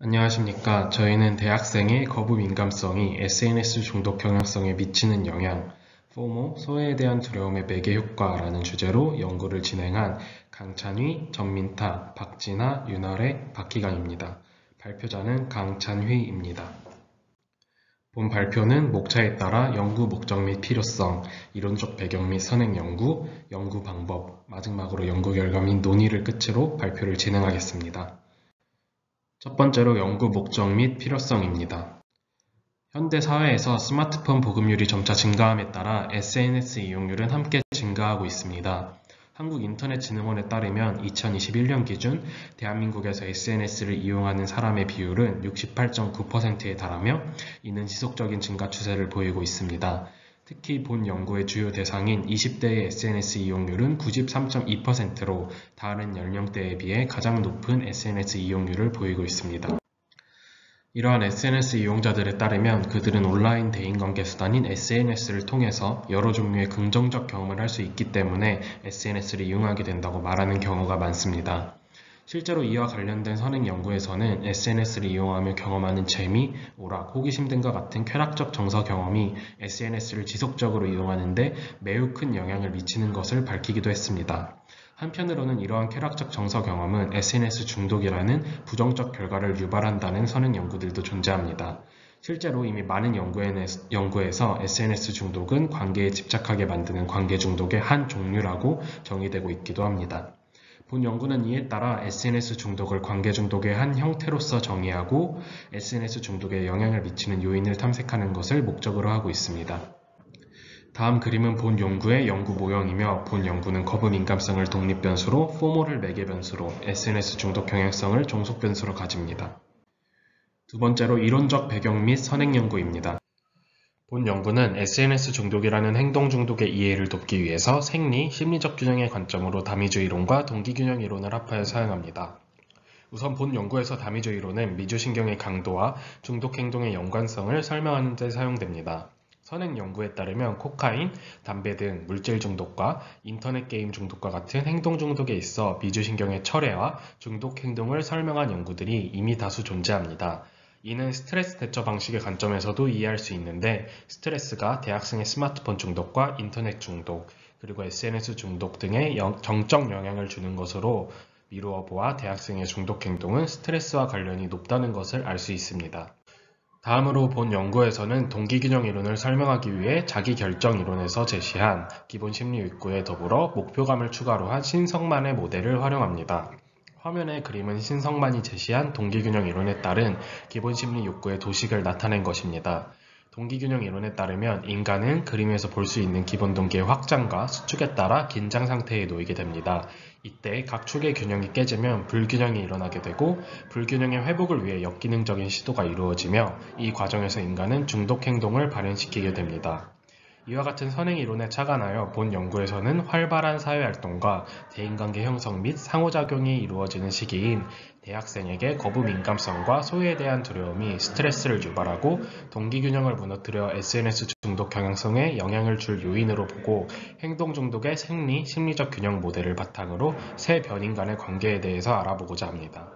안녕하십니까. 저희는 대학생의 거부 민감성이 SNS 중독 경향성에 미치는 영향, 포모, 소외에 대한 두려움의 매개 효과라는 주제로 연구를 진행한 강찬휘, 전민타, 박진아, 윤아래, 박희강입니다. 발표자는 강찬휘입니다. 본 발표는 목차에 따라 연구 목적 및 필요성, 이론적 배경 및 선행 연구, 연구 방법, 마지막으로 연구 결과 및 논의를 끝으로 발표를 진행하겠습니다. 첫 번째로 연구 목적 및 필요성입니다. 현대 사회에서 스마트폰 보급률이 점차 증가함에 따라 SNS 이용률은 함께 증가하고 있습니다. 한국인터넷진흥원에 따르면 2021년 기준 대한민국에서 SNS를 이용하는 사람의 비율은 68.9%에 달하며 이는 지속적인 증가 추세를 보이고 있습니다. 특히 본 연구의 주요 대상인 20대의 SNS 이용률은 93.2%로 다른 연령대에 비해 가장 높은 SNS 이용률을 보이고 있습니다. 이러한 SNS 이용자들에 따르면 그들은 온라인 대인관계 수단인 SNS를 통해서 여러 종류의 긍정적 경험을 할 수 있기 때문에 SNS를 이용하게 된다고 말하는 경우가 많습니다. 실제로 이와 관련된 선행 연구에서는 SNS를 이용하며 경험하는 재미, 오락, 호기심 등과 같은 쾌락적 정서 경험이 SNS를 지속적으로 이용하는 데 매우 큰 영향을 미치는 것을 밝히기도 했습니다. 한편으로는 이러한 쾌락적 정서 경험은 SNS 중독이라는 부정적 결과를 유발한다는 선행 연구들도 존재합니다. 실제로 이미 많은 연구에서 SNS 중독은 관계에 집착하게 만드는 관계 중독의 한 종류라고 정의되고 있기도 합니다. 본 연구는 이에 따라 SNS 중독을 관계 중독의 한 형태로서 정의하고 SNS 중독에 영향을 미치는 요인을 탐색하는 것을 목적으로 하고 있습니다. 다음 그림은 본 연구의 연구 모형이며 본 연구는 거부 민감성을 독립 변수로, 포모를 매개 변수로, SNS 중독 경향성을 종속 변수로 가집니다. 두 번째로 이론적 배경 및 선행 연구입니다. 본 연구는 SNS 중독이라는 행동 중독의 이해를 돕기 위해서 생리, 심리적 균형의 관점으로 다미주의론과 동기균형 이론을 합하여 사용합니다. 우선 본 연구에서 다미주의론은 미주신경의 강도와 중독 행동의 연관성을 설명하는 데 사용됩니다. 선행 연구에 따르면 코카인, 담배 등 물질 중독과 인터넷 게임 중독과 같은 행동 중독에 있어 미주신경의 철회와 중독 행동을 설명한 연구들이 이미 다수 존재합니다. 이는 스트레스 대처 방식의 관점에서도 이해할 수 있는데 스트레스가 대학생의 스마트폰 중독과 인터넷 중독, 그리고 SNS 중독 등의 정적 영향을 주는 것으로 미루어 보아 대학생의 중독 행동은 스트레스와 관련이 높다는 것을 알 수 있습니다. 다음으로 본 연구에서는 동기균형 이론을 설명하기 위해 자기결정 이론에서 제시한 기본 심리 욕구에 더불어 목표감을 추가로 한 신성만의 모델을 활용합니다. 화면의 그림은 신성만이 제시한 동기균형 이론에 따른 기본 심리 욕구의 도식을 나타낸 것입니다. 동기균형 이론에 따르면 인간은 그림에서 볼 수 있는 기본 동기의 확장과 수축에 따라 긴장 상태에 놓이게 됩니다. 이때 각 축의 균형이 깨지면 불균형이 일어나게 되고 불균형의 회복을 위해 역기능적인 시도가 이루어지며 이 과정에서 인간은 중독 행동을 발현시키게 됩니다. 이와 같은 선행 이론에 착안하여 본 연구에서는 활발한 사회활동과 대인관계 형성 및 상호작용이 이루어지는 시기인 대학생에게 거부 민감성과 소외에 대한 두려움이 스트레스를 유발하고 동기균형을 무너뜨려 SNS 중독 경향성에 영향을 줄 요인으로 보고 행동 중독의 생리, 심리적 균형 모델을 바탕으로 세 변인 간의 관계에 대해서 알아보고자 합니다.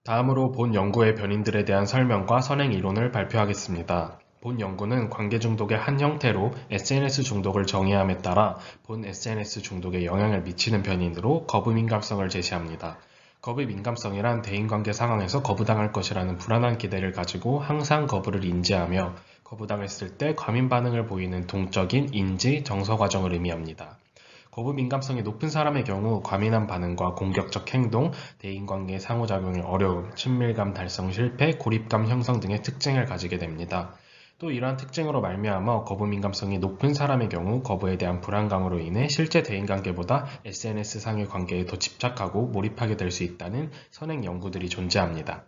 다음으로 본 연구의 변인들에 대한 설명과 선행 이론을 발표하겠습니다. 본 연구는 관계 중독의 한 형태로 SNS 중독을 정의함에 따라 본 SNS 중독에 영향을 미치는 변인으로 거부 민감성을 제시합니다. 거부 민감성이란 대인관계 상황에서 거부당할 것이라는 불안한 기대를 가지고 항상 거부를 인지하며 거부당했을 때 과민 반응을 보이는 동적인 인지, 정서 과정을 의미합니다. 거부 민감성이 높은 사람의 경우 과민한 반응과 공격적 행동, 대인관계의 상호작용의 어려움, 친밀감 달성 실패, 고립감 형성 등의 특징을 가지게 됩니다. 또 이러한 특징으로 말미암아 거부 민감성이 높은 사람의 경우 거부에 대한 불안감으로 인해 실제 대인관계보다 SNS상의 관계에 더 집착하고 몰입하게 될 수 있다는 선행 연구들이 존재합니다.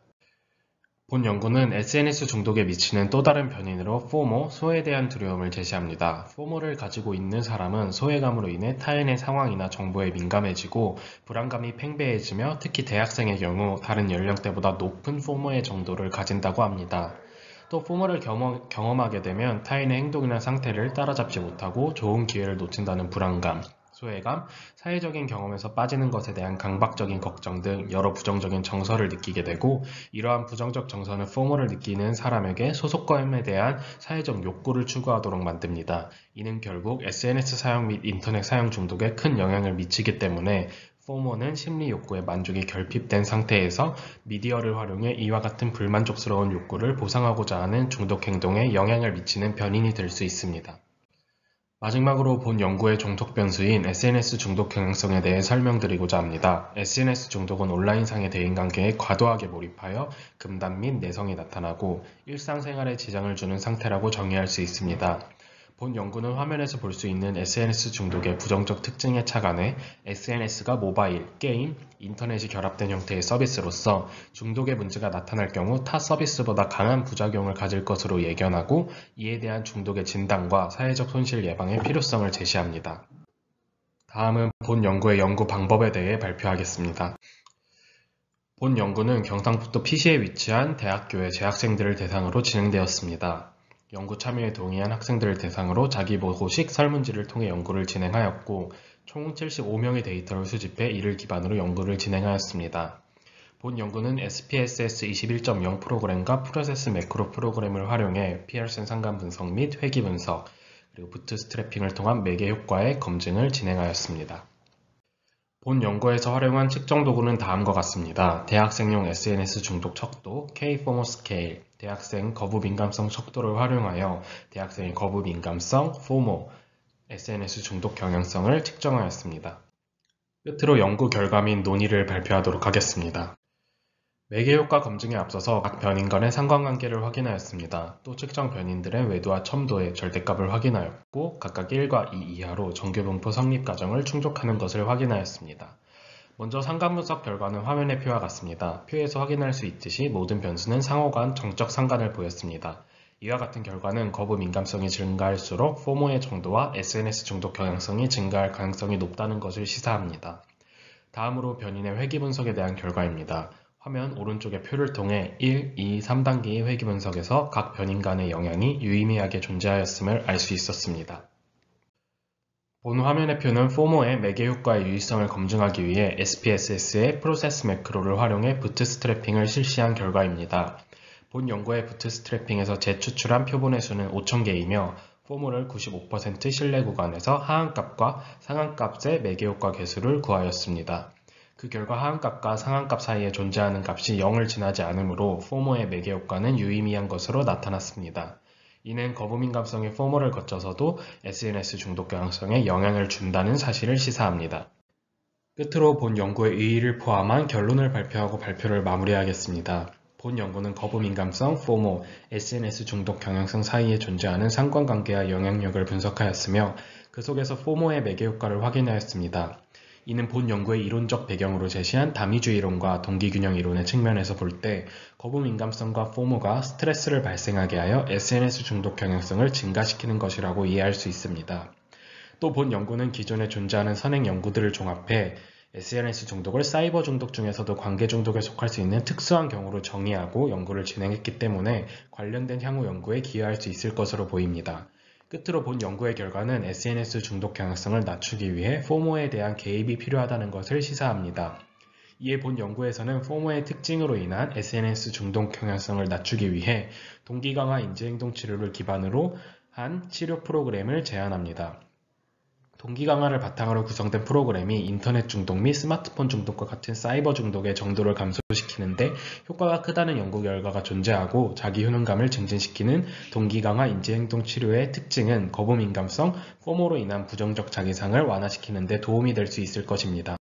본 연구는 SNS 중독에 미치는 또 다른 변인으로 포모, 소외에 대한 두려움을 제시합니다. 포모를 가지고 있는 사람은 소외감으로 인해 타인의 상황이나 정보에 민감해지고 불안감이 팽배해지며 특히 대학생의 경우 다른 연령대보다 높은 포모의 정도를 가진다고 합니다. 또 포모를 경험하게 되면 타인의 행동이나 상태를 따라잡지 못하고 좋은 기회를 놓친다는 불안감, 소외감, 사회적인 경험에서 빠지는 것에 대한 강박적인 걱정 등 여러 부정적인 정서를 느끼게 되고, 이러한 부정적 정서는 포모를 느끼는 사람에게 소속감에 대한 사회적 욕구를 추구하도록 만듭니다. 이는 결국 SNS 사용 및 인터넷 사용 중독에 큰 영향을 미치기 때문에 포모는 심리 욕구의 만족이 결핍된 상태에서 미디어를 활용해 이와 같은 불만족스러운 욕구를 보상하고자 하는 중독 행동에 영향을 미치는 변인이 될 수 있습니다. 마지막으로 본 연구의 종속 변수인 SNS 중독 경향성에 대해 설명드리고자 합니다. SNS 중독은 온라인상의 대인관계에 과도하게 몰입하여 금단 및 내성이 나타나고 일상생활에 지장을 주는 상태라고 정의할 수 있습니다. 본 연구는 화면에서 볼 수 있는 SNS 중독의 부정적 특징에 착안해 SNS가 모바일, 게임, 인터넷이 결합된 형태의 서비스로서 중독의 문제가 나타날 경우 타 서비스보다 강한 부작용을 가질 것으로 예견하고, 이에 대한 중독의 진단과 사회적 손실 예방의 필요성을 제시합니다. 다음은 본 연구의 연구 방법에 대해 발표하겠습니다. 본 연구는 경상북도 피시에 위치한 대학교의 재학생들을 대상으로 진행되었습니다. 연구 참여에 동의한 학생들을 대상으로 자기보고식 설문지를 통해 연구를 진행하였고, 총 75명의 데이터를 수집해 이를 기반으로 연구를 진행하였습니다. 본 연구는 SPSS 21.0 프로그램과 프로세스 매크로 프로그램을 활용해 피어슨 상관 분석 및 회귀 분석, 그리고 부트스트래핑을 통한 매개 효과의 검증을 진행하였습니다. 본 연구에서 활용한 측정 도구는 다음과 같습니다. 대학생용 SNS 중독 척도, K-FOMO 스케일, 대학생 거부 민감성 척도를 활용하여 대학생의 거부 민감성, FOMO, SNS 중독 경향성을 측정하였습니다. 끝으로 연구 결과 및 논의를 발표하도록 하겠습니다. 매개 효과 검증에 앞서서 각 변인 간의 상관관계를 확인하였습니다. 또 측정 변인들의 외도와 첨도의 절대값을 확인하였고, 각각 1과 2 이하로 정규분포 성립 과정을 충족하는 것을 확인하였습니다. 먼저 상관분석 결과는 화면의 표와 같습니다. 표에서 확인할 수 있듯이 모든 변수는 상호간 정적 상관을 보였습니다. 이와 같은 결과는 거부 민감성이 증가할수록 포모의 정도와 SNS 중독 경향성이 증가할 가능성이 높다는 것을 시사합니다. 다음으로 변인의 회귀 분석에 대한 결과입니다. 화면 오른쪽의 표를 통해 1, 2, 3단계의 회귀 분석에서 각 변인 간의 영향이 유의미하게 존재하였음을 알 수 있었습니다. 본 화면의 표는 포모의 매개 효과의 유의성을 검증하기 위해 SPSS의 프로세스 매크로를 활용해 부트스트래핑을 실시한 결과입니다. 본 연구의 부트스트래핑에서 재추출한 표본의 수는 5,000개이며 포모를 95% 신뢰 구간에서 하한값과 상한값의 매개 효과 개수를 구하였습니다. 그 결과 하한값과 상한값 사이에 존재하는 값이 0을 지나지 않으므로 포모의 매개 효과는 유의미한 것으로 나타났습니다. 이는 거부 민감성의 포모를 거쳐서도 SNS 중독 경향성에 영향을 준다는 사실을 시사합니다. 끝으로 본 연구의 의의를 포함한 결론을 발표하고 발표를 마무리하겠습니다. 본 연구는 거부 민감성, 포모, SNS 중독 경향성 사이에 존재하는 상관관계와 영향력을 분석하였으며, 그 속에서 포모의 매개 효과를 확인하였습니다. 이는 본 연구의 이론적 배경으로 제시한 다미주의론과 동기균형 이론의 측면에서 볼 때 거부 민감성과 포모가 스트레스를 발생하게 하여 SNS 중독 경향성을 증가시키는 것이라고 이해할 수 있습니다. 또 본 연구는 기존에 존재하는 선행 연구들을 종합해 SNS 중독을 사이버 중독 중에서도 관계 중독에 속할 수 있는 특수한 경우로 정의하고 연구를 진행했기 때문에 관련된 향후 연구에 기여할 수 있을 것으로 보입니다. 끝으로 본 연구의 결과는 SNS 중독 경향성을 낮추기 위해 포모에 대한 개입이 필요하다는 것을 시사합니다. 이에 본 연구에서는 포모의 특징으로 인한 SNS 중독 경향성을 낮추기 위해 동기 강화 인지행동 치료를 기반으로 한 치료 프로그램을 제안합니다. 동기 강화를 바탕으로 구성된 프로그램이 인터넷 중독 및 스마트폰 중독과 같은 사이버 중독의 정도를 감소시키는데 효과가 크다는 연구 결과가 존재하고, 자기 효능감을 증진시키는 동기 강화 인지행동 치료의 특징은 거부 민감성, 포모로 인한 부정적 자기상을 완화시키는 데 도움이 될 수 있을 것입니다.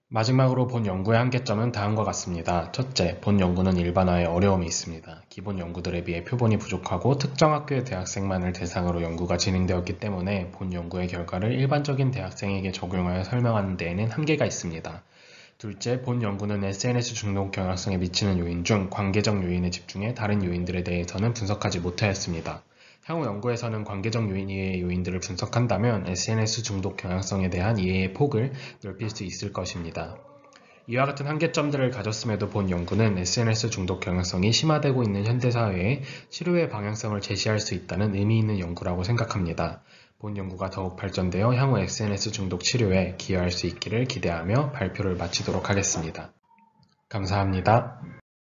마지막으로 본 연구의 한계점은 다음과 같습니다. 첫째, 본 연구는 일반화에 어려움이 있습니다. 기본 연구들에 비해 표본이 부족하고 특정 학교의 대학생만을 대상으로 연구가 진행되었기 때문에 본 연구의 결과를 일반적인 대학생에게 적용하여 설명하는 데에는 한계가 있습니다. 둘째, 본 연구는 SNS 중독 경향성에 미치는 요인 중 관계적 요인에 집중해 다른 요인들에 대해서는 분석하지 못하였습니다. 향후 연구에서는 관계적 요인 이외의 요인들을 분석한다면 SNS 중독 경향성에 대한 이해의 폭을 넓힐 수 있을 것입니다. 이와 같은 한계점들을 가졌음에도 본 연구는 SNS 중독 경향성이 심화되고 있는 현대사회에 치료의 방향성을 제시할 수 있다는 의미 있는 연구라고 생각합니다. 본 연구가 더욱 발전되어 향후 SNS 중독 치료에 기여할 수 있기를 기대하며 발표를 마치도록 하겠습니다. 감사합니다.